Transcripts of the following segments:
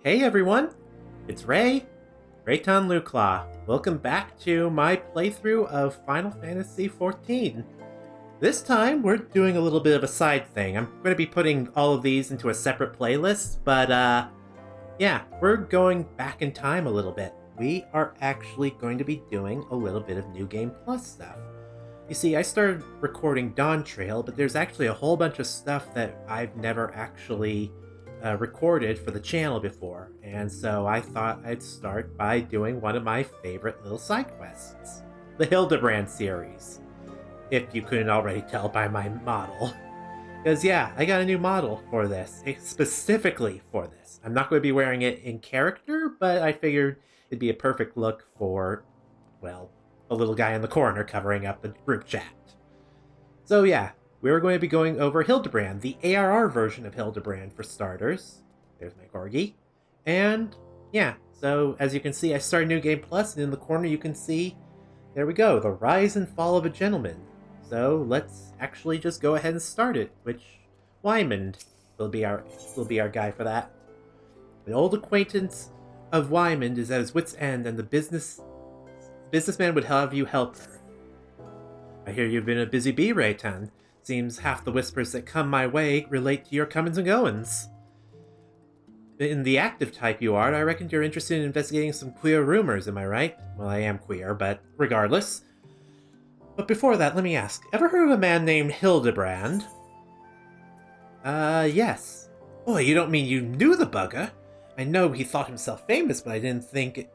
Hey everyone, it's Rei'tan Luclaw. Welcome back to my playthrough of Final Fantasy XIV. This time we're doing a little bit of a side thing. I'm going to be putting all of these into a separate playlist, but yeah, we're going back in time a little bit. We are actually going to be doing a little bit of New Game Plus stuff. You see, I started recording Dawn Trail, but there's actually a whole bunch of stuff that I've never actually recorded for the channel before, and so I thought I'd start by doing one of my favorite little side quests, the Hildibrand series, if you couldn't already tell by my model. Because yeah, I got a new model for this, specifically for this. I'm not going to be wearing it in character, but I figured it'd be a perfect look for, well, a little guy in the corner covering up the group chat. So yeah, we're going to be going over Hildibrand, the ARR version of Hildibrand for starters. There's my corgi. And yeah, so as you can see, I started New Game Plus, and in the corner you can see, there we go, the rise and fall of a gentleman. So let's actually just go ahead and start it, which Wymond will be our guy for that. An old acquaintance of Wymond is at his wit's end, and the businessman would have you help her. I hear you've been a busy bee, Rei'tan. Seems half the whispers that come my way relate to your comings and goings. In the active type you are, I reckon you're interested in investigating some queer rumors, am I right? Well, I am queer, but regardless. But before that, let me ask, ever heard of a man named Hildibrand? Yes. Oh, you don't mean you knew the bugger? I know he thought himself famous, but I didn't think it...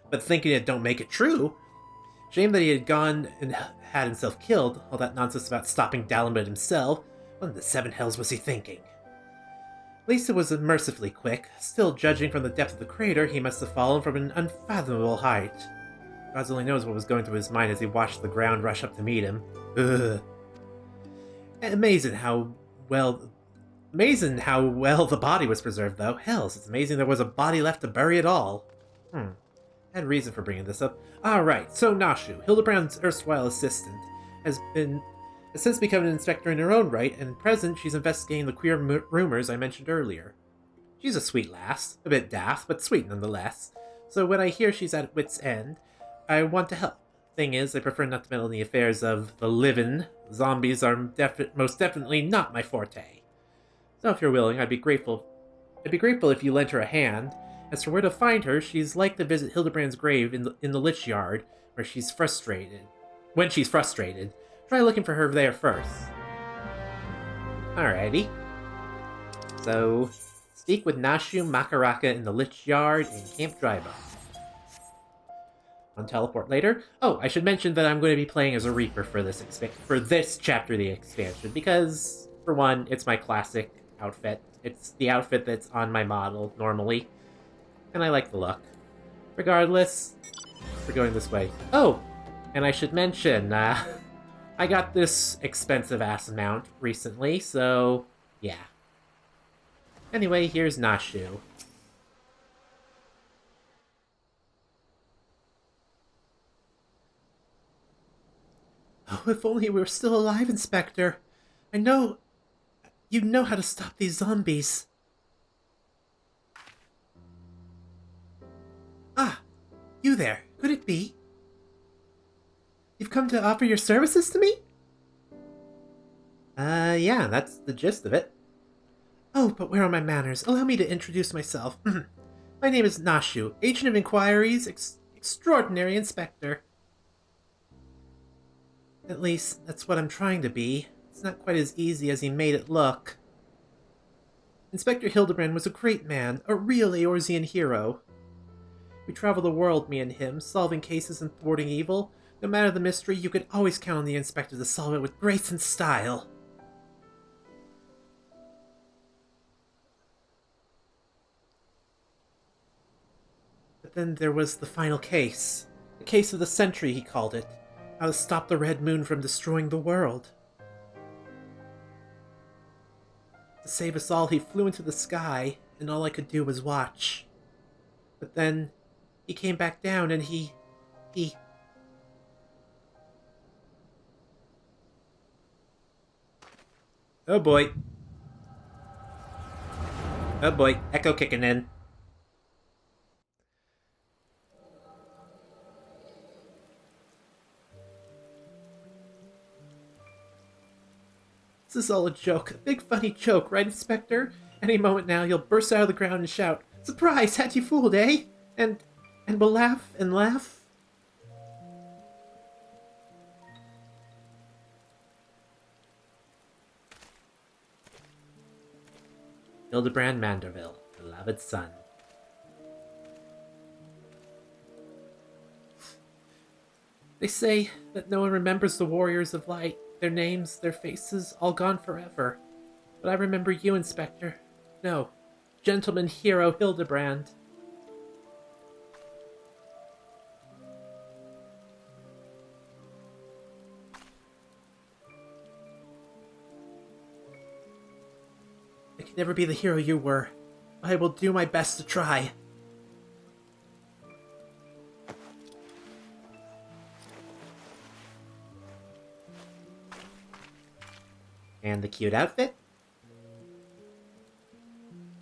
But thinking it don't make it true. Shame that he had gone and had himself killed. All that nonsense about stopping Dalamud himself. What in the seven hells was he thinking? At least it was mercifully quick. Still, judging from the depth of the crater, he must have fallen from an unfathomable height. God only knows what was going through his mind as he watched the ground rush up to meet him. Ugh. Amazing how well the body was preserved, though. Hells, it's amazing there was a body left to bury it all. I had reason for bringing this up. Alright, so Nashu, Hildibrand's erstwhile assistant, has since become an inspector in her own right, and at present she's investigating the queer rumors I mentioned earlier. She's a sweet lass, a bit daft, but sweet nonetheless, so when I hear she's at wit's end, I want to help. Thing is, I prefer not to meddle in the affairs of the living. Zombies are most definitely not my forte. So if you're willing, I'd be grateful if you lent her a hand. As for where to find her, she's like to visit Hildibrand's grave in the Lich Yard, where she's frustrated. When she's frustrated, try looking for her there first. Alrighty. So, speak with Nashu Makaraka in the Lich Yard in Camp Dryba. On teleport later. Oh, I should mention that I'm going to be playing as a Reaper for this chapter of the expansion, because, for one, it's my classic outfit. It's the outfit that's on my model, normally. And I like the look. Regardless, we're going this way. Oh! And I should mention, I got this expensive-ass mount recently, so yeah. Anyway, here's Nashu. Oh, if only we were still alive, Inspector. I know... you know how to stop these zombies. Ah, you there. Could it be? You've come to offer your services to me? Yeah, that's the gist of it. Oh, but where are my manners? Allow me to introduce myself. My name is Nashu, Agent of Inquiries, Extraordinary Inspector. At least, that's what I'm trying to be. It's not quite as easy as he made it look. Inspector Hildibrand was a great man, a real Eorzean hero. We travel the world, me and him, solving cases and thwarting evil. No matter the mystery, you could always count on the Inspector to solve it with grace and style. But then there was the final case. The case of the century, he called it. How to stop the Red Moon from destroying the world. To save us all, he flew into the sky, and all I could do was watch. But then... he came back down and he... Oh boy. Oh boy, echo kicking in. This is all a joke. A big funny joke, right, Inspector? Any moment now, you'll burst out of the ground and shout, "Surprise! Had you fooled, eh?" And we'll laugh and laugh. Hildibrand Manderville, beloved son. They say that no one remembers the warriors of light, their names, their faces, all gone forever. But I remember you, Inspector. No, gentleman hero Hildibrand. I can never be the hero you were. I will do my best to try. And the cute outfit?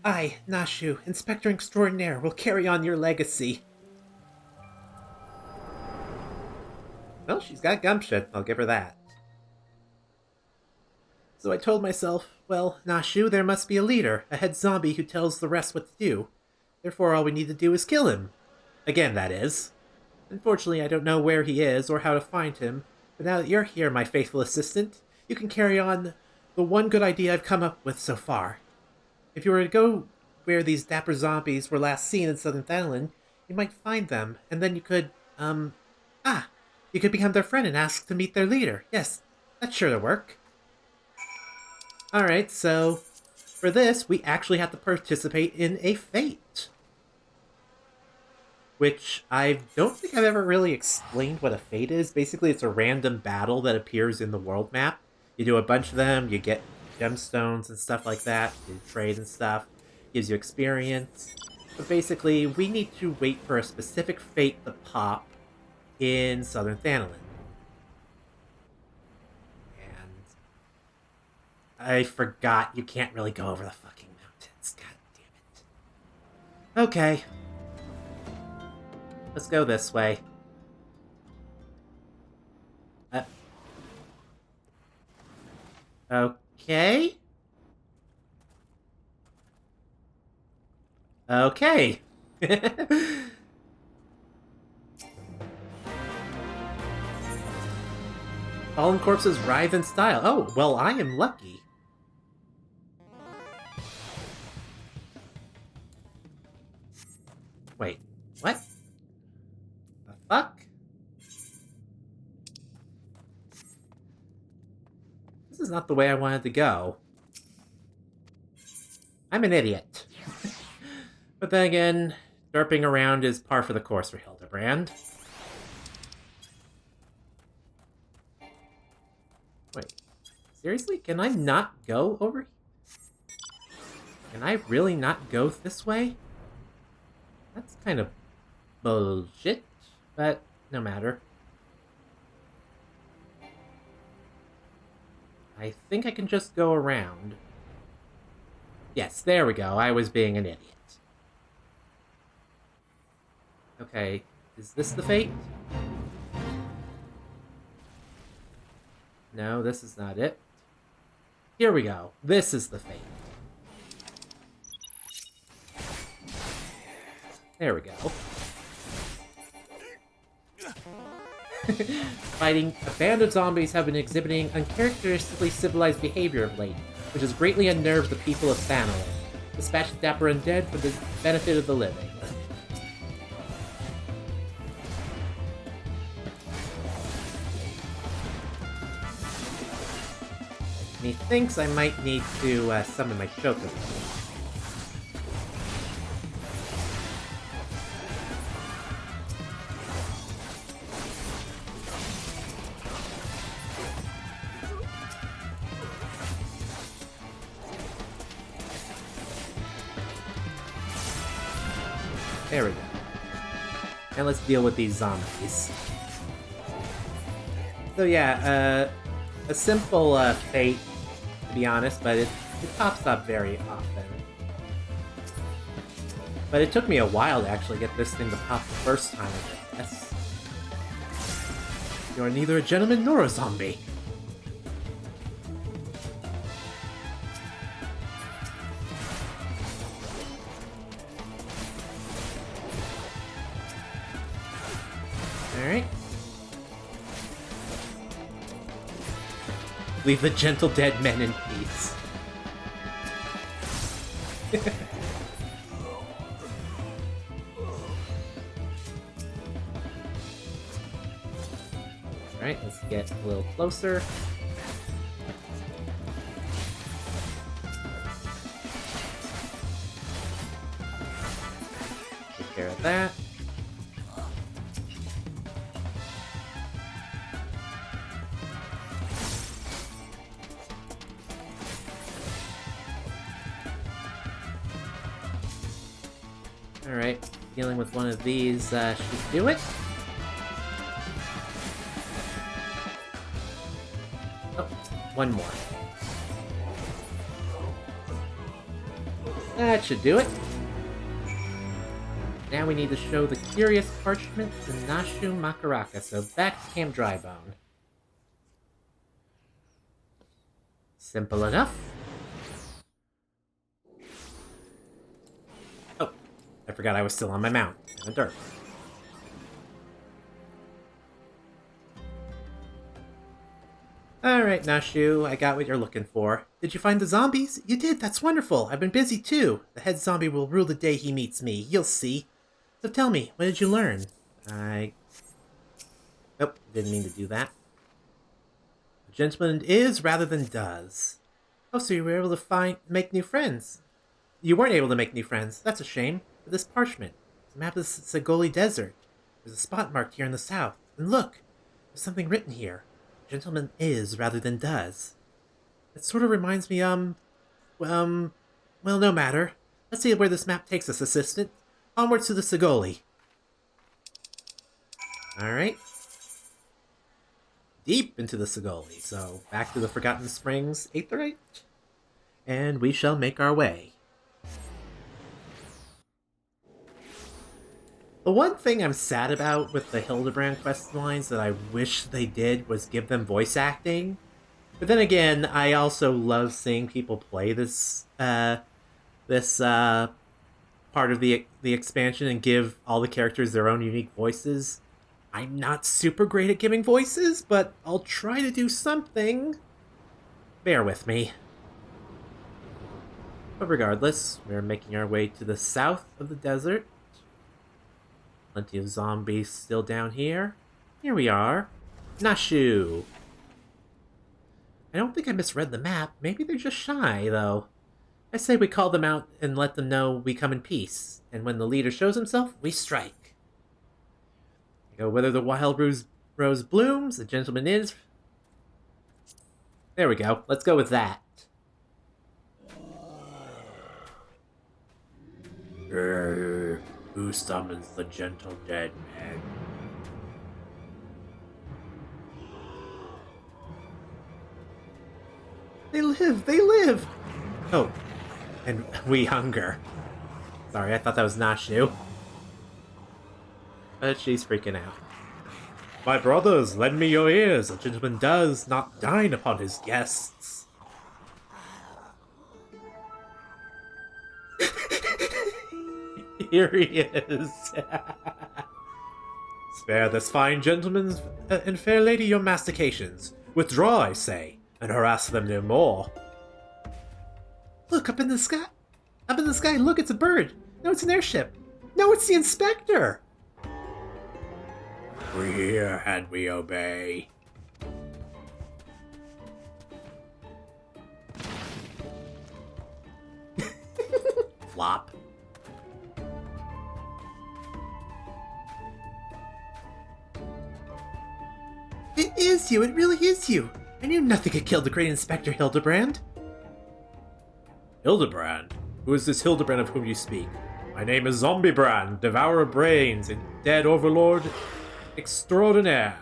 I, Nashu, Inspector Extraordinaire, will carry on your legacy. Well, she's got gumption, I'll give her that. So I told myself, well, Nashu, there must be a leader, a head zombie who tells the rest what to do. Therefore, all we need to do is kill him. Again, that is. Unfortunately, I don't know where he is or how to find him, but now that you're here, my faithful assistant, you can carry on the one good idea I've come up with so far. If you were to go where these dapper zombies were last seen in Southern Thailand, you might find them, and then you could, you could become their friend and ask to meet their leader. Yes, that's sure to work. Alright, so for this, we actually have to participate in a fate. Which I don't think I've ever really explained what a fate is. Basically, it's a random battle that appears in the world map. You do a bunch of them, you get gemstones and stuff like that, you trade and stuff, gives you experience. But basically, we need to wait for a specific fate to pop in Southern Thailand. I forgot you can't really go over the fucking mountains. God damn it. Okay. Let's go this way. Okay. Okay. Fallen corpses writhe in style. Oh, well, I am lucky. Wait, what? The fuck? This is not the way I wanted to go. I'm an idiot. But then again, derping around is par for the course for Hildibrand. Wait, seriously? Can I not go over here? Can I really not go this way? That's kind of bullshit, but no matter. I think I can just go around. Yes, there we go. I was being an idiot. Okay, is this the fate? No, this is not it. Here we go. This is the fate. There we go. Fighting, a band of zombies have been exhibiting uncharacteristically civilized behavior of late, which has greatly unnerved the people of Thanalan. Dispatch the dapper undead for the benefit of the living. And he thinks I might need to summon my Chocobo. There we go. And let's deal with these zombies. So yeah, a simple fate, to be honest, but it pops up very often. But it took me a while to actually get this thing to pop the first time. Yes. You are neither a gentleman nor a zombie. Alright. Leave the gentle dead men in peace. Alright, let's get a little closer. Take care of that. Alright, dealing with one of these should do it. Oh, one more. That should do it. Now we need to show the curious parchment to Nashu Makaraka, so back to Camp Drybone. Simple enough. Oh, I forgot I was still on my mount in the dirt. Alright, Nashu, I got what you're looking for. Did you find the zombies? You did, that's wonderful. I've been busy too. The head zombie will rule the day he meets me. You'll see. So tell me, what did you learn? Nope, didn't mean to do that. A gentleman is rather than does. Oh, so you were able to make new friends. You weren't able to make new friends. That's a shame. But this parchment. It's a map of the Sagoli Desert. There's a spot marked here in the south. And look, there's something written here. Gentleman is rather than does. It sort of reminds me, well, no matter. Let's see where this map takes us, assistant. Onwards to the Sagoli. Alright. Deep into the Sagoli, so back to the Forgotten Springs Aetherite. And we shall make our way. The one thing I'm sad about with the Hildibrand Questlines that I wish they did was give them voice acting. But then again, I also love seeing people play this part of the expansion and give all the characters their own unique voices. I'm not super great at giving voices, but I'll try to do something. Bear with me. But regardless, we're making our way to the south of the desert. Plenty of zombies still down here. Here we are. Nashu. I don't think I misread the map. Maybe they're just shy, though. I say we call them out and let them know we come in peace. And when the leader shows himself, we strike. You know, whether the wild rose blooms, the gentleman is... There we go. Let's go with that. Who summons the gentle dead man? They live! They live! Oh, and we hunger. Sorry, I thought that was Nashu. But she's freaking out. My brothers, lend me your ears. A gentleman does not dine upon his guests. Here he is. Spare this fine gentleman and fair lady your mastications. Withdraw, I say, and harass them no more. Look, up in the sky. Up in the sky, look, it's a bird. No, it's an airship. No, it's the inspector. We hear and we obey. Flop. It is you, it really is you. I knew nothing could kill the great Inspector Hildibrand. Hildibrand? Who is this Hildibrand of whom you speak? My name is Zombiebrand, devourer of brains, and dead overlord extraordinaire.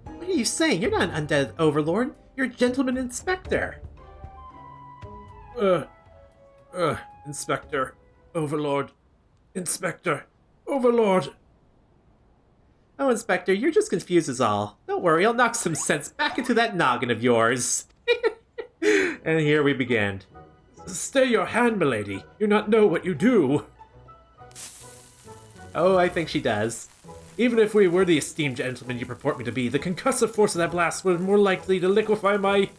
What are you saying? You're not an undead overlord. You're a gentleman inspector. Inspector. Overlord. Inspector. Overlord. Oh, Inspector, you're just confused as all. Don't worry, I'll knock some sense back into that noggin of yours. And here we begin. Stay your hand, milady. You not know what you do. Oh, I think she does. Even if we were the esteemed gentleman you purport me to be, the concussive force of that blast was more likely to liquefy my...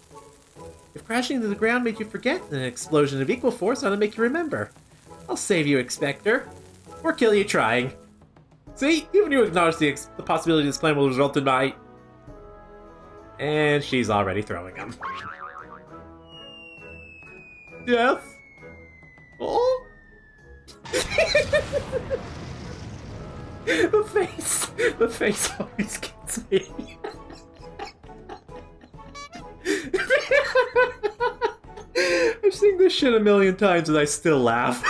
If crashing to the ground made you forget, then an explosion of equal force ought to make you remember. I'll save you, Inspector. Or kill you trying. See? Even you acknowledge the possibility this plan will result in my... And she's already throwing them. Death? Oh? The face always gets me. I've seen this shit a million times and I still laugh.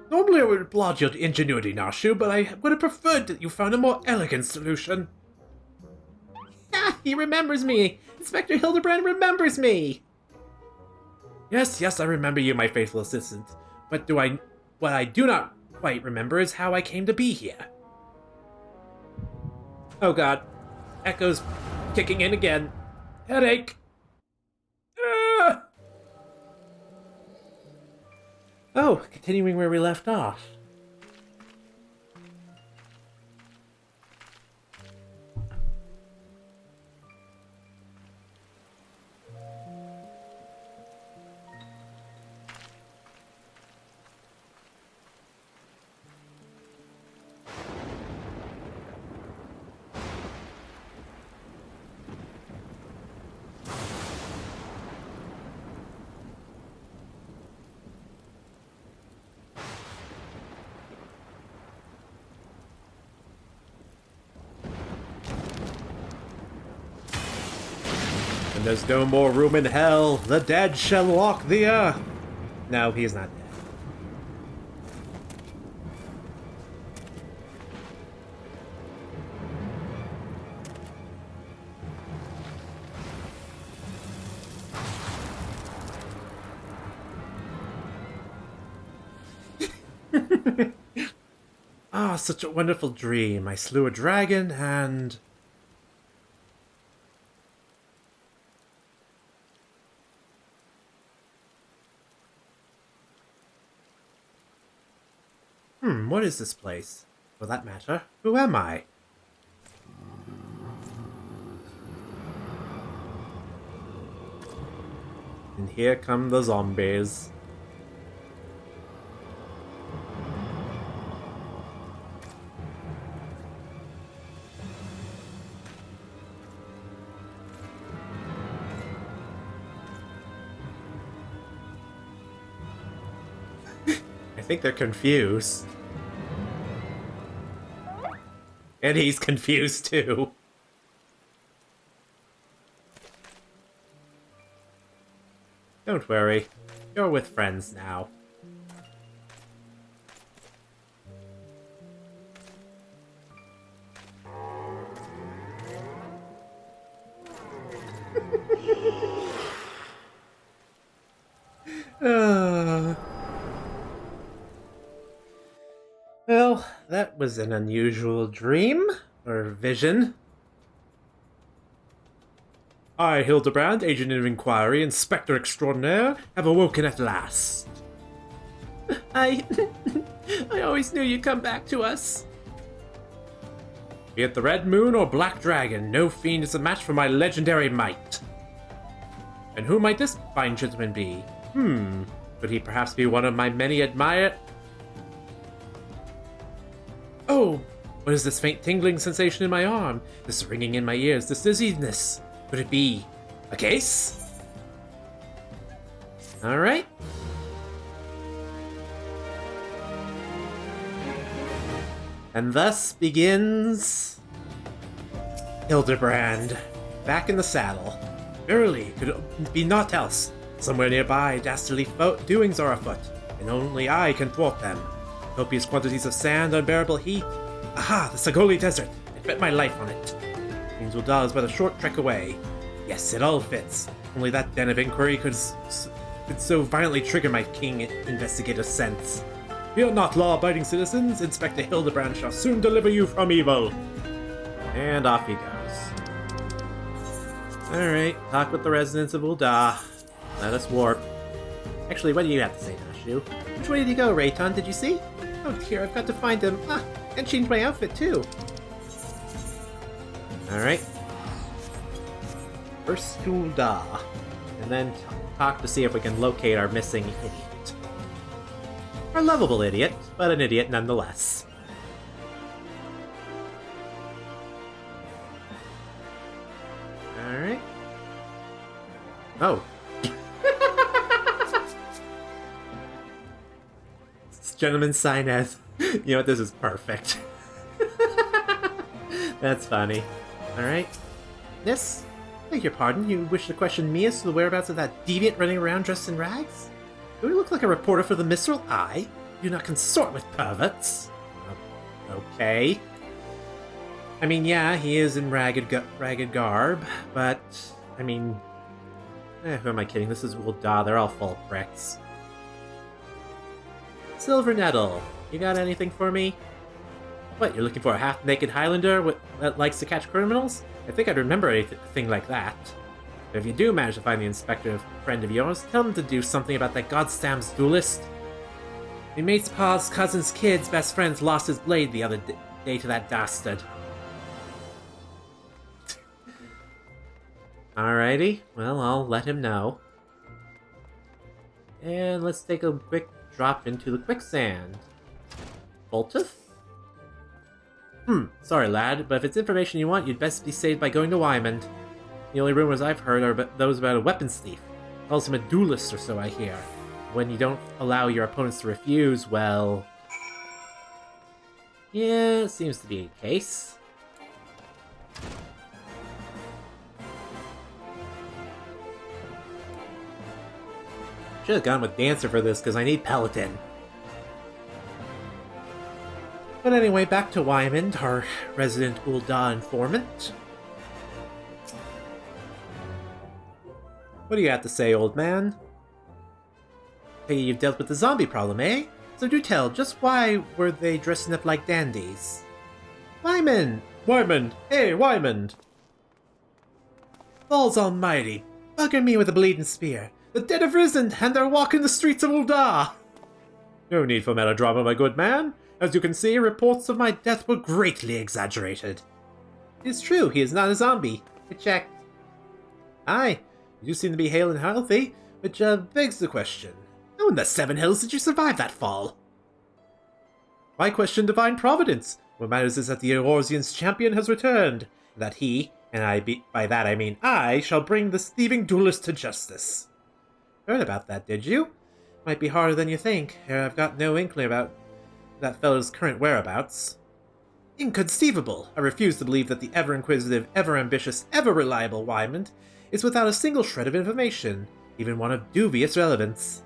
Normally I would applaud your ingenuity, Nashu, but I would have preferred that you found a more elegant solution. Ah, he remembers me! Inspector Hildibrand remembers me! Yes, I remember you, my faithful assistant. But what I do not quite remember is how I came to be here. Oh god. Echo's kicking in again. Headache! Oh, continuing where we left off. And there's no more room in hell. The dead shall walk the earth. No, he is not dead. Ah, such a wonderful dream. I slew a dragon and... what is this place? For that matter, who am I? And here come the zombies. I think they're confused. And he's confused too. Don't worry, you're with friends now. Well, that was an unusual dream, or vision. I, Hildibrand, agent of enquiry, inspector extraordinaire, have awoken at last. I always knew you'd come back to us. Be it the Red Moon or Black Dragon, no fiend is a match for my legendary might. And who might this fine gentleman be? Could he perhaps be one of my many admired... Oh, what is this faint tingling sensation in my arm? This ringing in my ears, this dizziness? Could it be a case? Alright. And thus begins... Hildibrand, back in the saddle. Verily, could it be naught else? Somewhere nearby, dastardly doings are afoot, and only I can thwart them. Copious quantities of sand, unbearable heat. Aha, the Sagoli Desert, an Bet my life on it. Means Ul'dah is but a short trek away. Yes, it all fits. Only that den of inquiry could so violently trigger my king investigator sense. Fear not, law-abiding citizens. Inspector Hildibrand shall soon deliver you from evil. And off he goes. Alright, talk with the residents of Ul'dah. Let us warp. Actually, what do you have to say, Nashu? Which way did he go, Rei'tan? Did you see? Oh dear, I've got to find him. Ah, and change my outfit too. Alright. First to Ul'dah. And then talk to see if we can locate our missing idiot. Our lovable idiot, but an idiot nonetheless. Alright. Oh. This gentleman's sign as, you know what, this is perfect. That's funny. Alright. Yes? Beg your pardon, you wish to question me as to the whereabouts of that deviant running around dressed in rags? Do I look like a reporter for the Minstrel Eye? You do not consort with perverts. Okay. I mean, yeah, he is in ragged garb, but, I mean... who am I kidding? This is Ul'dah, they're all full of bricks. Silver Nettle, you got anything for me? What, you're looking for a half-naked Highlander that likes to catch criminals? I think I'd remember anything like that. But if you do manage to find the inspector, a friend of yours, tell him to do something about that Godstam's duelist. My mate's pa's cousin's kid's best friends lost his blade the other day to that dastard. Alrighty, well, I'll let him know. And let's take a quick drop into the quicksand. Boltith? Sorry lad, but if it's information you want, you'd best be saved by going to Wymond. The only rumors I've heard are those about a weapons thief. Also a duelist or so, I hear. When you don't allow your opponents to refuse, well... yeah, it seems to be the case. Should have gone with Dancer for this, because I need Paladin. But anyway, back to Wymond, our resident Ul'dah informant. What do you have to say, old man? Hey, you've dealt with the zombie problem, eh? So do tell, just why were they dressing up like dandies? Wymond! Wymond! Hey, Wymond! Balls almighty! Bugger me with a bleeding spear! The dead have risen, and they're walking the streets of Ul'dah! No need for melodrama, my good man. As you can see, reports of my death were greatly exaggerated. It is true, he is not a zombie. I checked. Aye, you seem to be hale and healthy, which begs the question. How in the Seven Hills did you survive that fall? Why question divine providence? What matters is that the Eorzean's champion has returned, and that he, by that I mean I, shall bring this thieving duelist to justice. Heard about that, did you? Might be harder than you think. I've got no inkling about that fellow's current whereabouts. Inconceivable! I refuse to believe that the ever-inquisitive, ever-ambitious, ever-reliable Wymond is without a single shred of information, even one of dubious relevance.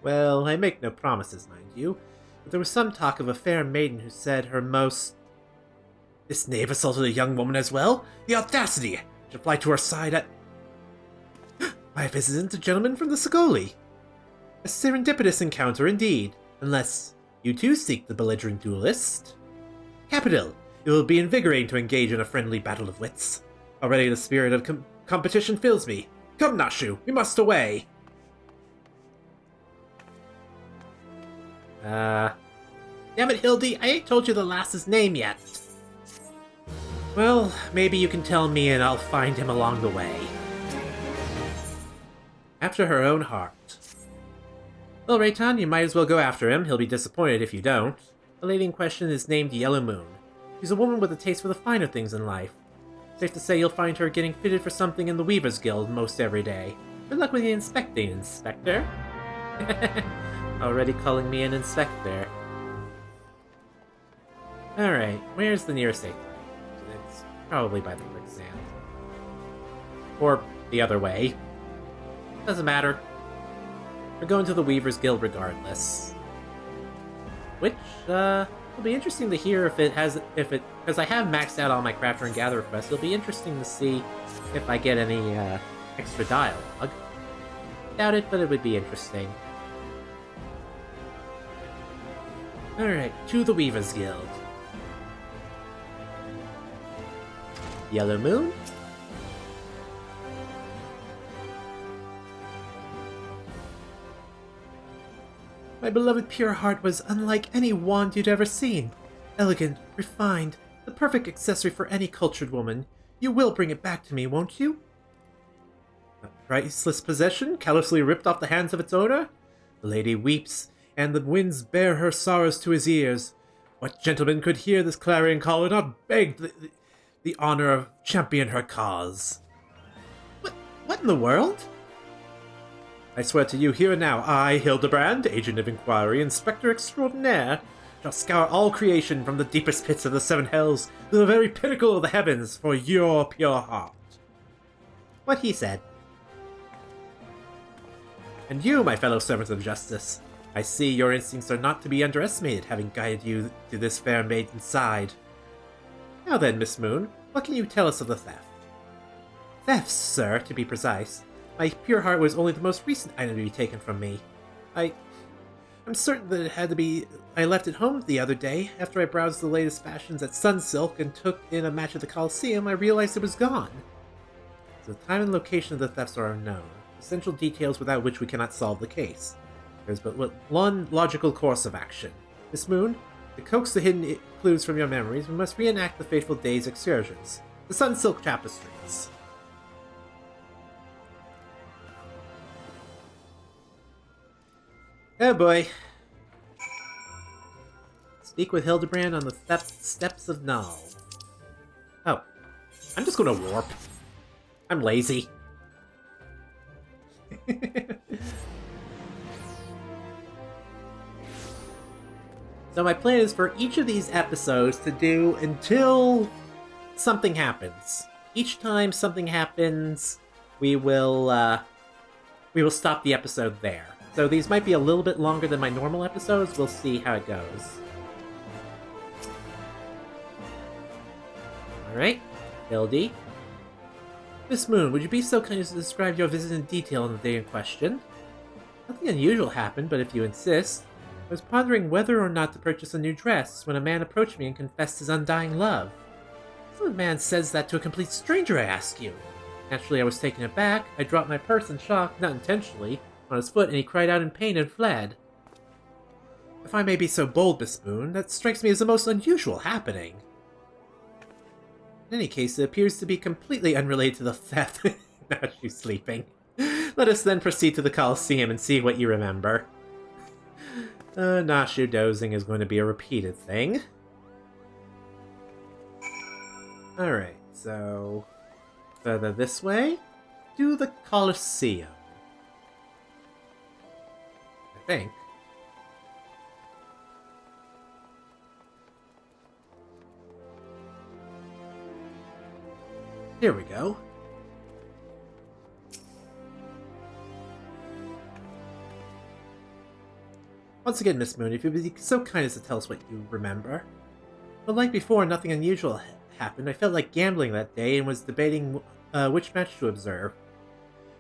Well, I make no promises, mind you, but there was some talk of a fair maiden who said her most... This knave assaulted a young woman as well? The audacity! I should fly to her side at... Why, if this isn't a gentleman from the Sigoli! A serendipitous encounter indeed, unless you too seek the belligerent duelist. Capital! It will be invigorating to engage in a friendly battle of wits. Already the spirit of competition fills me. Come, Nashu, we must away! Damn it, Hildy, I ain't told you the lass's name yet. Well, maybe you can tell me and I'll find him along the way. After her own heart. Well, Rei'tan, you might as well go after him. He'll be disappointed if you don't. The lady in question is named Yellow Moon. She's a woman with a taste for the finer things in life. Safe to say you'll find her getting fitted for something in the Weaver's Guild most every day. Good luck with the inspecting, Inspector. Already calling me an inspector. Alright, where's the nearest exit? It's probably by the quicksand. Or the other way. Doesn't matter. We're going to the Weaver's Guild regardless. Which, will be interesting to hear if it because I have maxed out all my Crafter and Gatherer quests, it'll be interesting to see if I get any extra dialogue. Doubt it, but it would be interesting. Alright, to the Weaver's Guild. Yellow Moon? My beloved pure heart was unlike any wand you'd ever seen. Elegant, refined, the perfect accessory for any cultured woman. You will bring it back to me, won't you? A priceless possession, callously ripped off the hands of its owner? The lady weeps, and the winds bear her sorrows to his ears. What gentleman could hear this clarion call and not beg the honor of champion her cause? What in the world? I swear to you here and now, I, Hildibrand, agent of enquiry, inspector extraordinaire, shall scour all creation from the deepest pits of the seven hells to the very pinnacle of the heavens for your pure heart. What he said. And you, my fellow servants of justice, I see your instincts are not to be underestimated, having guided you to this fair maiden's side. Now then, Miss Moon, what can you tell us of the theft? Thefts, sir, to be precise. My pure heart was only the most recent item to be taken from me. I'm certain that it had to be... I left it home the other day. After I browsed the latest fashions at Sunsilk and took in a match at the Coliseum, I realized it was gone. The time and location of the thefts are unknown, essential details without which we cannot solve the case. There's but one logical course of action. Miss Moon, to coax the hidden clues from your memories, we must reenact the fateful day's excursions. The Sunsilk Tapestries. Oh boy. Speak with Hildibrand on the steps of Null. Oh. I'm just gonna warp. I'm lazy. So my plan is for each of these episodes to do until something happens. Each time something happens, we will stop the episode there. So these might be a little bit longer than my normal episodes. We'll see how it goes. Alright, Hildy. Miss Moon, would you be so kind as to describe your visit in detail on the day in question? Nothing unusual happened, but if you insist. I was pondering whether or not to purchase a new dress when a man approached me and confessed his undying love. Some man says that to a complete stranger, I ask you. Naturally, I was taken aback. I dropped my purse in shock, not intentionally, on his foot, and he cried out in pain and fled. If I may be so bold, Miss Moon, that strikes me as the most unusual happening. In any case, it appears to be completely unrelated to the theft. Now she's sleeping. Let us then proceed to the Coliseum and see what you remember. Nashu dozing is going to be a repeated thing. Alright, so... further this way? To the Coliseum. I think. Here we go. Once again, Miss Moon, if you'd be so kind as to tell us what you remember. But like before, nothing unusual happened. I felt like gambling that day and was debating which match to observe.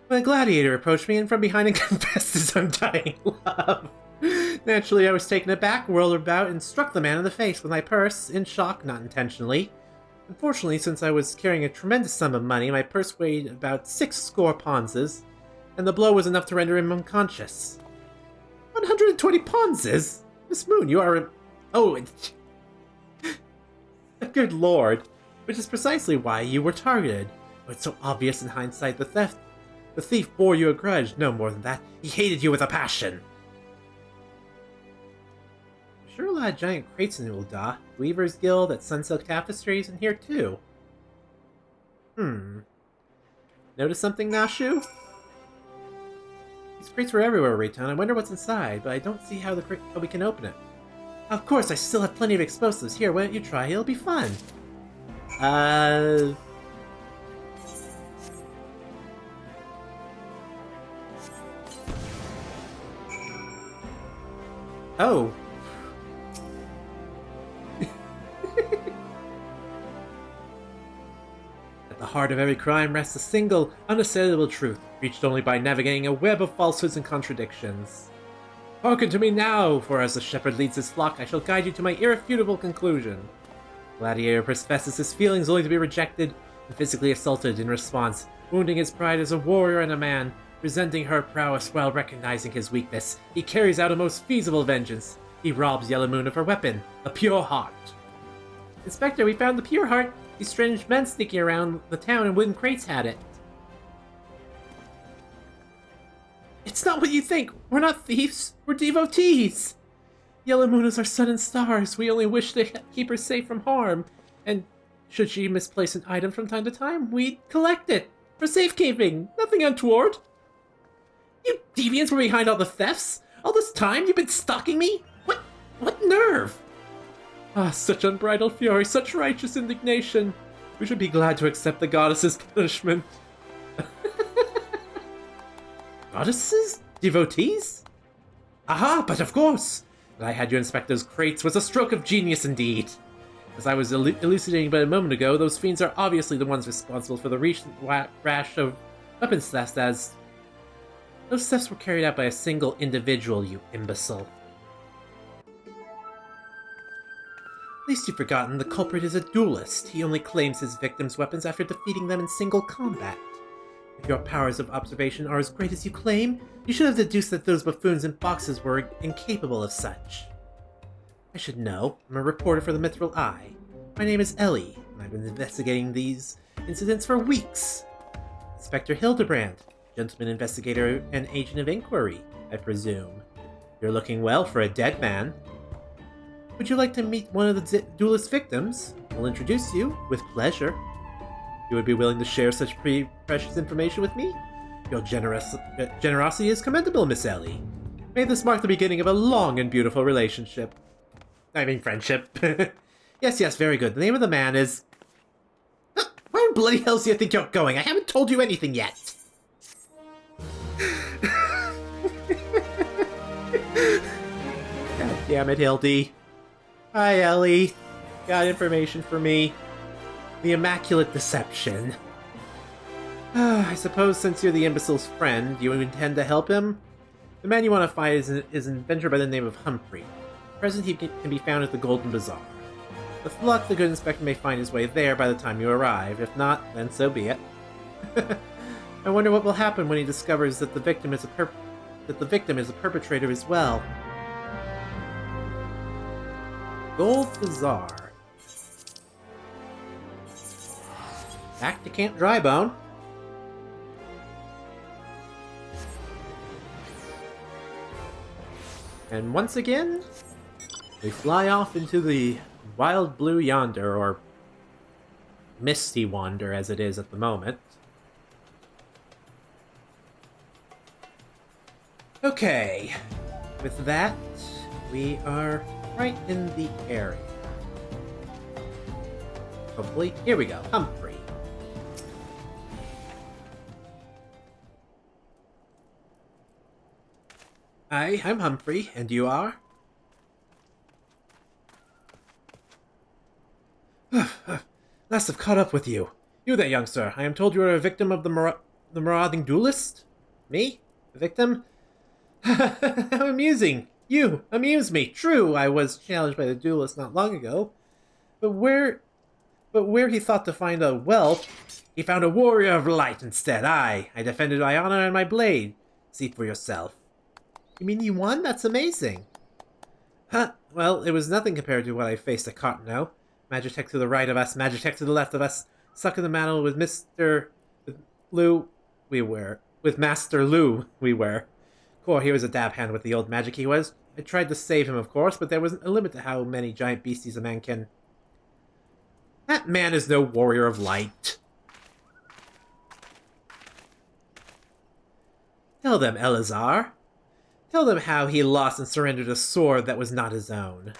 When a gladiator approached me and from behind and confessed his undying love. Naturally, I was taken aback, whirled about, and struck the man in the face with my purse, in shock, not intentionally. Unfortunately, since I was carrying a tremendous sum of money, my purse weighed about 6 score ponzes, and the blow was enough to render him unconscious. 120 ponzes? Miss Moon, you are... Oh, good lord. Which is precisely why you were targeted. But it's so obvious in hindsight, the thief bore you a grudge. No more than that. He hated you with a passion. Sure, a lot of giant crates in Ul'dah. Weaver's Guild, at Sunsilk Tapestries, and here too. Notice something, Nashu? These crates were everywhere, Rei'tan. I wonder what's inside, but I don't see how we can open it. Of course, I still have plenty of explosives. Here, why don't you try? It'll be fun. Oh. At the heart of every crime rests a single, unassailable truth, reached only by navigating a web of falsehoods and contradictions. Hearken to me now, for as the shepherd leads his flock, I shall guide you to my irrefutable conclusion. Gladiator professes his feelings only to be rejected and physically assaulted in response, wounding his pride as a warrior and a man, resenting her prowess while recognizing his weakness. He carries out a most feasible vengeance. He robs Yellow Moon of her weapon, a pure heart. Inspector, we found the pure heart. These strange men sneaking around the town in wooden crates had it. It's not what you think. We're not thieves. We're devotees. Yellow Moon is our sun and stars. We only wish to keep her safe from harm. And should she misplace an item from time to time, we'd collect it. For safekeeping. Nothing untoward. You deviants were behind all the thefts? All this time you've been stalking me? What nerve? Ah, such unbridled fury, such righteous indignation. We should be glad to accept the goddess's punishment. Goddesses? Devotees? Aha, but of course! That I had you inspect those crates was a stroke of genius indeed. As I was elucidating but a moment ago, those fiends are obviously the ones responsible for the recent rash of weapons thefts as... Those thefts were carried out by a single individual, you imbecile. At least you've forgotten the culprit is a duelist. He only claims his victims' weapons after defeating them in single combat. If your powers of observation are as great as you claim, you should have deduced that those buffoons in boxes were incapable of such. I should know. I'm a reporter for the Mithril Eye. My name is Ellie, and I've been investigating these incidents for weeks. Inspector Hildibrand, gentleman investigator and agent of inquiry, I presume. You're looking well for a dead man. Would you like to meet one of the duelist victims? I'll introduce you, with pleasure. You would be willing to share such precious information with me? Your generosity is commendable, Miss Ellie. May this mark the beginning of a long and beautiful relationship. I mean friendship. Yes, very good. The name of the man is... Where in bloody hell do you think you're going? I haven't told you anything yet. God damn it, Hildy. Hi, Ellie. Got information for me. The Immaculate Deception. I suppose since you're the imbecile's friend, you intend to help him? The man you want to find is an adventurer by the name of Humphrey. At present, he can be found at the Golden Bazaar. With luck, the good inspector may find his way there by the time you arrive. If not, then so be it. I wonder what will happen when he discovers that the victim is a perpetrator as well. Gold Bazaar. Back to Camp Drybone. And once again, we fly off into the wild blue yonder, or misty wander as it is at the moment. Okay, with that, we are right in the area. Hopefully, here we go, Humphrey. Hi, I'm Humphrey, and you are? Must have caught up with you. You there, youngster. I am told you are a victim of the marauding duelist? Me? The victim? How amusing. You amuse me. True, I was challenged by the duelist not long ago. But where he thought to find a whelp, he found a warrior of light instead. I defended my honor and my blade. See for yourself. You mean you won? That's amazing. Huh, well, it was nothing compared to what I faced at Cottonelle. Magitech to the right of us, Magitech to the left of us. Stuck in the battle with Master Lou, we were. Cool, he was a dab hand with the old magic he was. I tried to save him, of course, but there was a limit to how many giant beasties a man can... That man is no warrior of light. Tell them, Elazar. Tell them how he lost and surrendered a sword that was not his own.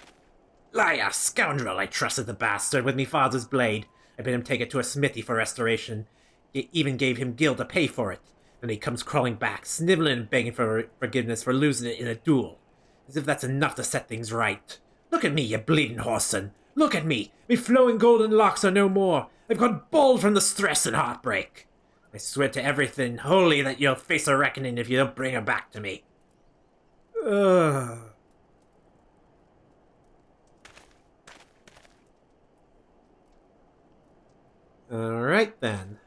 Liar, scoundrel! I trusted the bastard with me father's blade. I bid him take it to a smithy for restoration. He even gave him gil to pay for it. Then he comes crawling back, sniveling and begging for forgiveness for losing it in a duel. As if that's enough to set things right. Look at me, you bleeding whoreson. Look at me! Me flowing golden locks are no more. I've gone bald from the stress and heartbreak. I swear to everything holy that you'll face a reckoning if you don't bring her back to me. Ugh. Alright then.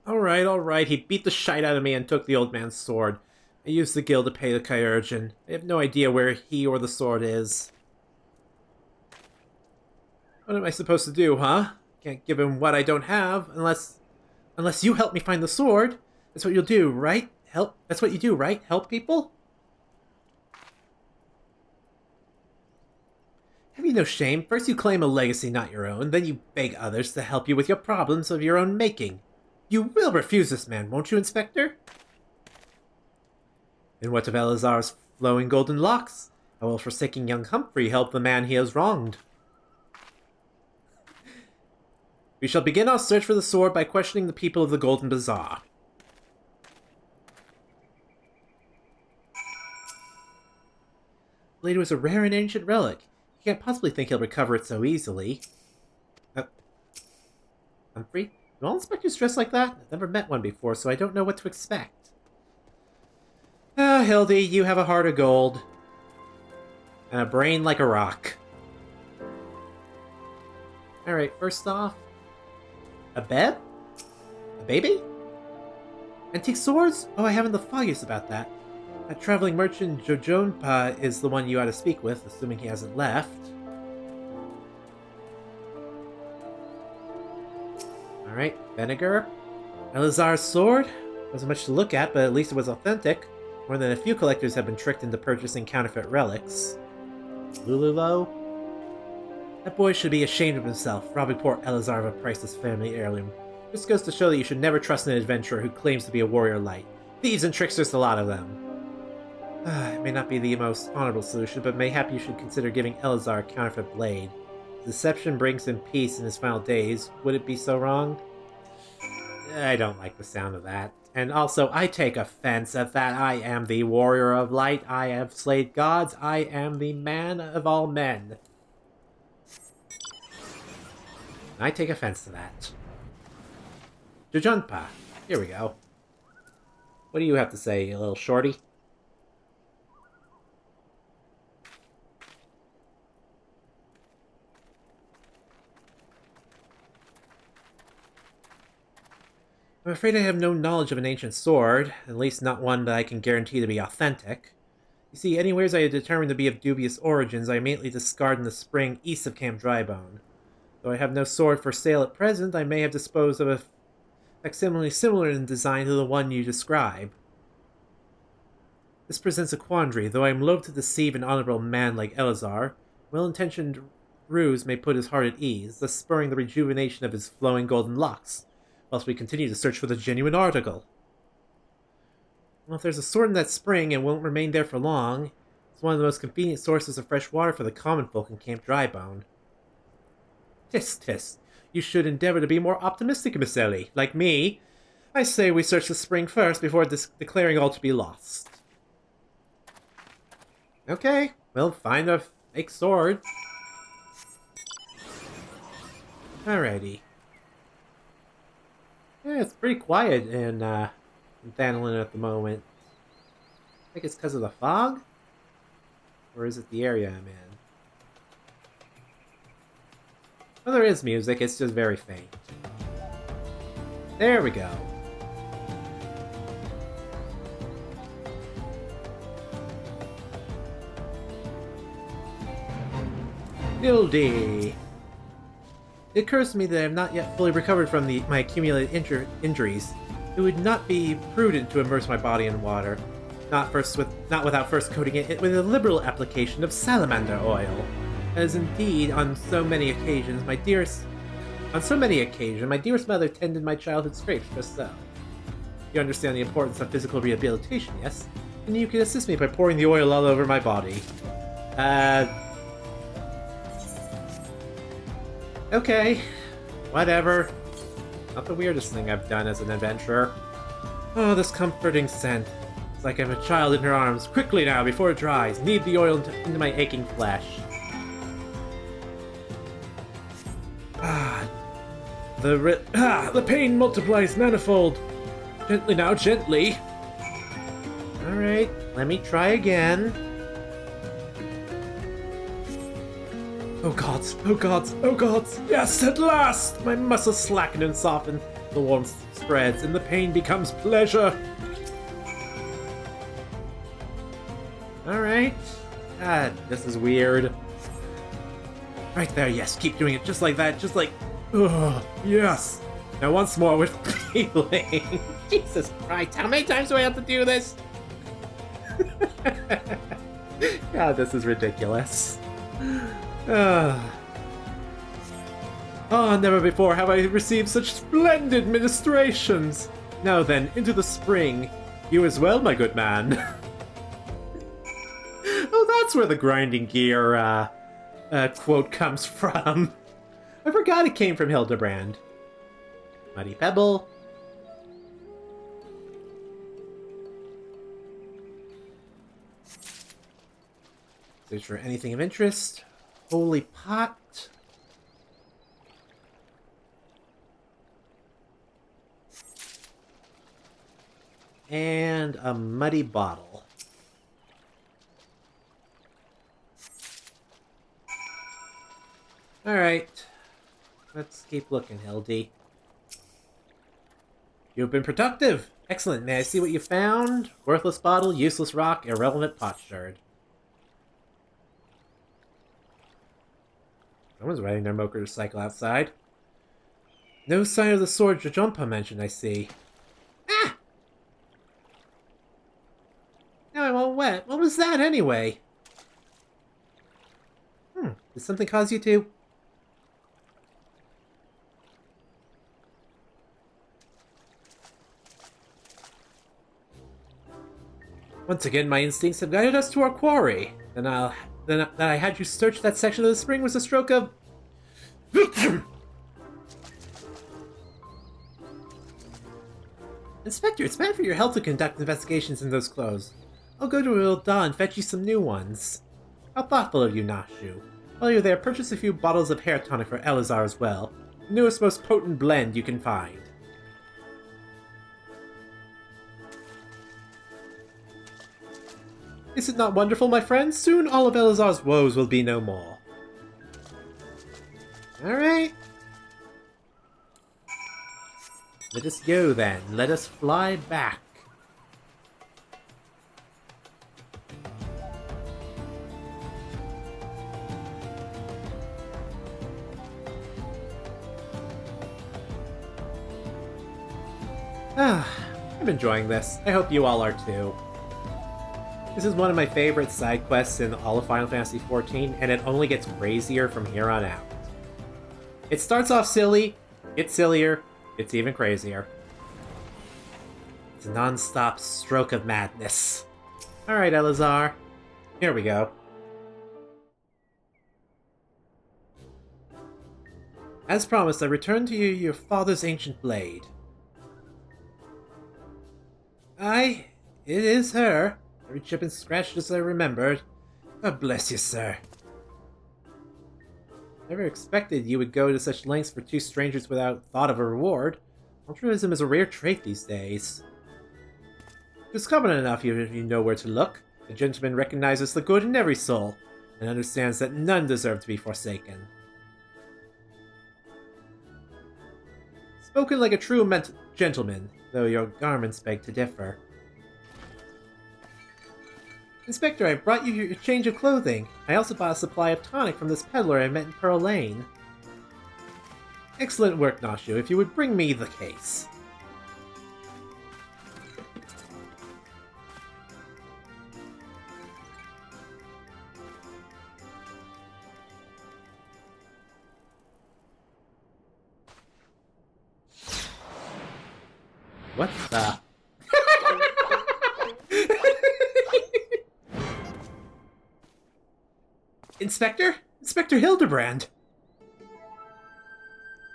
Alright. He beat the shite out of me and took the old man's sword. I used the guild to pay the Kyurgeon. I have no idea where he or the sword is. What am I supposed to do, huh? Can't give him what I don't have, unless you help me find the sword. That's what you'll do, right? That's what you do, right? Help people? Have you no shame? First you claim a legacy not your own, then you beg others to help you with your problems of your own making. You will refuse this man, won't you, Inspector? And what of Eleazar's flowing golden locks? How will forsaking young Humphrey help the man he has wronged? We shall begin our search for the sword by questioning the people of the Golden Bazaar. The blade was a rare and ancient relic. You can't possibly think he'll recover it so easily. Humphrey? Do all inspectors dress like that? I've never met one before, so I don't know what to expect. Ah, Hildy, you have a heart of gold. And a brain like a rock. Alright, first off... A bed? A baby? Antique swords? Oh, I haven't the foggiest about that. That traveling merchant Jojonpa is the one you ought to speak with, assuming he hasn't left. Alright, vinegar. Eleazar's sword? Wasn't much to look at, but at least it was authentic. More than a few collectors have been tricked into purchasing counterfeit relics. Lululo? That boy should be ashamed of himself, robbing poor Eleazar of a priceless family heirloom. This goes to show that you should never trust an adventurer who claims to be a warrior light. Thieves and tricksters, a lot of them. It may not be the most honorable solution, but mayhap you should consider giving Eleazar a counterfeit blade. Deception brings him peace in his final days. Would it be so wrong? I don't like the sound of that. And also, I take offense at that. I am the warrior of light. I have slayed gods. I am the man of all men. I take offense to that. Jojonpa. Here we go. What do you have to say, you little shorty? I'm afraid I have no knowledge of an ancient sword, at least not one that I can guarantee to be authentic. You see, anywheres I had determined to be of dubious origins, I immediately discard in the spring east of Camp Drybone. Though I have no sword for sale at present, I may have disposed of a facsimile similar in design to the one you describe. This presents a quandary. Though I am loath to deceive an honorable man like Eleazar, well-intentioned ruse may put his heart at ease, thus spurring the rejuvenation of his flowing golden locks, whilst we continue to search for the genuine article. Well, if there's a sword in that spring and won't remain there for long, it's one of the most convenient sources of fresh water for the common folk in Camp Drybone. Tisk, tisk. You should endeavor to be more optimistic, Miss Ellie. Like me, I say we search the spring first before declaring all to be lost. Okay, we'll find a fake sword. Alrighty. Yeah, it's pretty quiet in Thanolin at the moment. I think it's because of the fog? Or is it the area I'm in? Well, there is music, it's just very faint. There we go. Hildy! It occurs to me that I have not yet fully recovered from my accumulated injuries. It would not be prudent to immerse my body in water, not without first coating it with a liberal application of salamander oil. As indeed, on so many occasions, my dearest mother tended my childhood scrapes just so. You understand the importance of physical rehabilitation, yes? And you can assist me by pouring the oil all over my body. Okay. Whatever. Not the weirdest thing I've done as an adventurer. Oh, this comforting scent. It's like I'm a child in her arms. Quickly now, before it dries. Knead the oil into my aching flesh. The pain multiplies manifold. Gently now, gently. Alright, let me try again. Oh gods, oh gods, oh gods! Yes, at last! My muscles slacken and soften. The warmth spreads and the pain becomes pleasure. Alright. God, this is weird. Right there, yes, keep doing it just like that, just like... Ugh, yes! Now once more with feeling. Jesus Christ, how many times do I have to do this? God, this is ridiculous. Oh, never before have I received such splendid ministrations! Now then, into the spring. You as well, my good man. Oh, that's where the grinding gear, quote comes from. I forgot it came from Hildibrand. Muddy Pebble. Search for anything of interest. Holy pot. And a muddy bottle. Alright. Let's keep looking, Hildy. You've been productive! Excellent. May I see what you found? Worthless bottle, useless rock, irrelevant potsherd. Someone's riding their motorcycle outside. No sign of the sword Jajumpa mentioned, I see. Ah! Now I'm all wet. What was that, anyway? Did something cause you to... Once again, my instincts have guided us to our quarry. Then I had you search that section of the spring was a stroke of... Inspector, it's bad for your health to conduct investigations in those clothes. I'll go to Rei'tan and fetch you some new ones. How thoughtful of you, Nashu. While you're there, purchase a few bottles of hair tonic for Elazar as well. The newest, most potent blend you can find. Is it not wonderful, my friends? Soon all of Elazar's woes will be no more. Alright. Let us go then. Let us fly back. I'm enjoying this. I hope you all are too. This is one of my favorite side quests in all of Final Fantasy XIV, and it only gets crazier from here on out. It starts off silly, gets sillier, it's even crazier. It's a non-stop stroke of madness. Alright, Elazar. Here we go. As promised, I return to you your father's ancient blade. Aye, it is her. Every chip and scratch as I remembered. God bless you, sir. Never expected you would go to such lengths for two strangers without thought of a reward. Altruism is a rare trait these days. It's common enough if you know where to look. A gentleman recognizes the good in every soul, and understands that none deserve to be forsaken. Spoken like a true gentleman, though your garments beg to differ. Inspector, I brought you your change of clothing. I also bought a supply of tonic from this peddler I met in Pearl Lane. Excellent work, Nashu. If you would bring me the case. What the... Inspector? Inspector Hildibrand!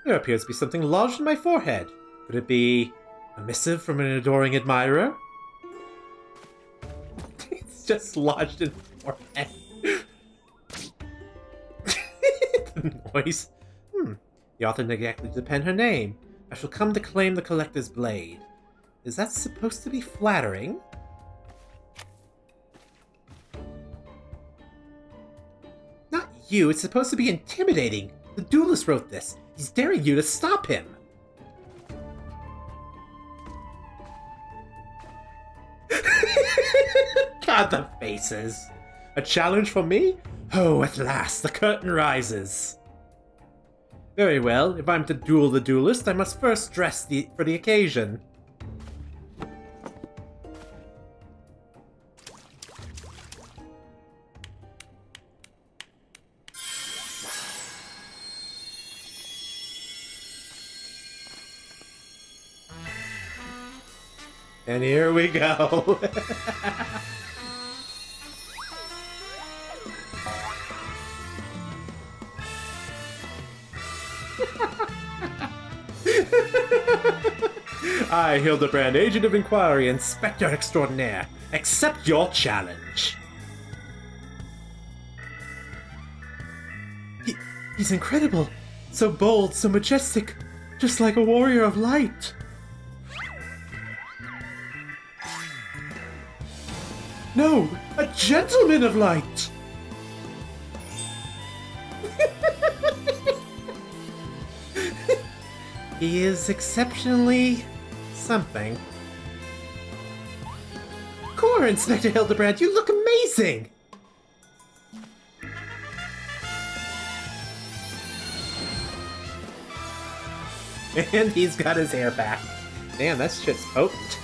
There appears to be something lodged in my forehead. Could it be a missive from an adoring admirer? It's just lodged in the forehead. The noise. The author neglected to pen her name. I shall come to claim the collector's blade. Is that supposed to be flattering? Not you, it's supposed to be intimidating. The duelist wrote this. He's daring you to stop him. God, the faces. A challenge for me? Oh, at last, the curtain rises. Very well, if I'm to duel the duelist, I must first dress for the occasion. And here we go. I, Hildibrand, agent of enquiry, inspector extraordinaire, accept your challenge. He's incredible. So bold, so majestic, just like a warrior of light. No, a gentleman of light! He is exceptionally something. Core, Inspector Hildibrand, you look amazing! And he's got his hair back. Damn, that shit's potent.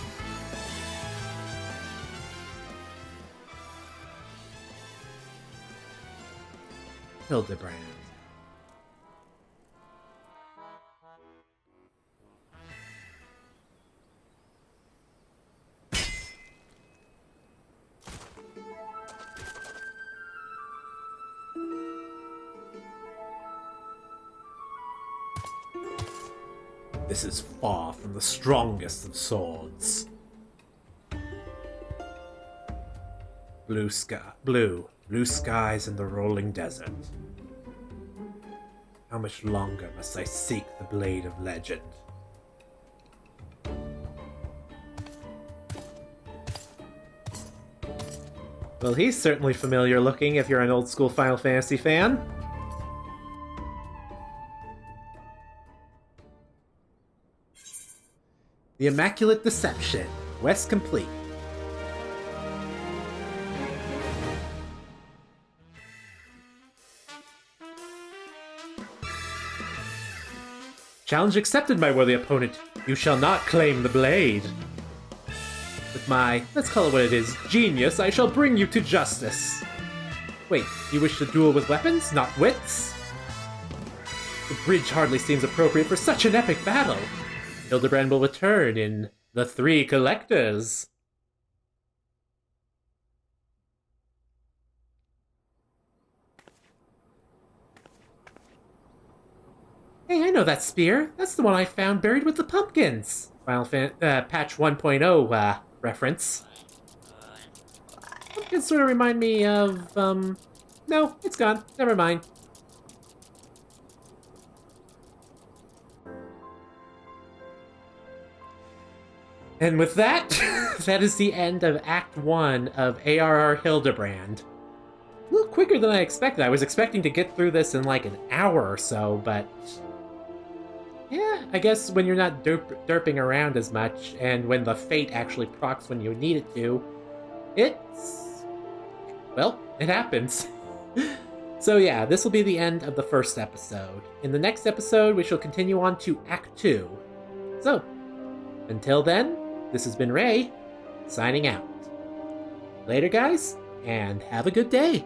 Hildibrand. This is far from the strongest of swords. Blue skies in the rolling desert. How much longer must I seek the blade of legend? Well, he's certainly familiar looking if you're an old school Final Fantasy fan. The Immaculate Deception. Quest complete. Challenge accepted, my worthy opponent. You shall not claim the blade. With my, let's call it what it is, genius, I shall bring you to justice. Wait, you wish to duel with weapons, not wits? The bridge hardly seems appropriate for such an epic battle. Hildibrand will return in The Three Collectors. Hey, I know that spear. That's the one I found buried with the pumpkins. Patch 1.0 reference. Pumpkins sort of remind me of, no, it's gone. Never mind. And with that, that is the end of Act 1 of ARR Hildibrand. A little quicker than I expected. I was expecting to get through this in like an hour or so, but... yeah, I guess when you're not derping around as much, and when the fate actually procs when you need it to, it's... well, it happens. So yeah, this will be the end of the first episode. In the next episode, we shall continue on to Act 2. So, until then, this has been Ray, signing out. Later, guys, and have a good day.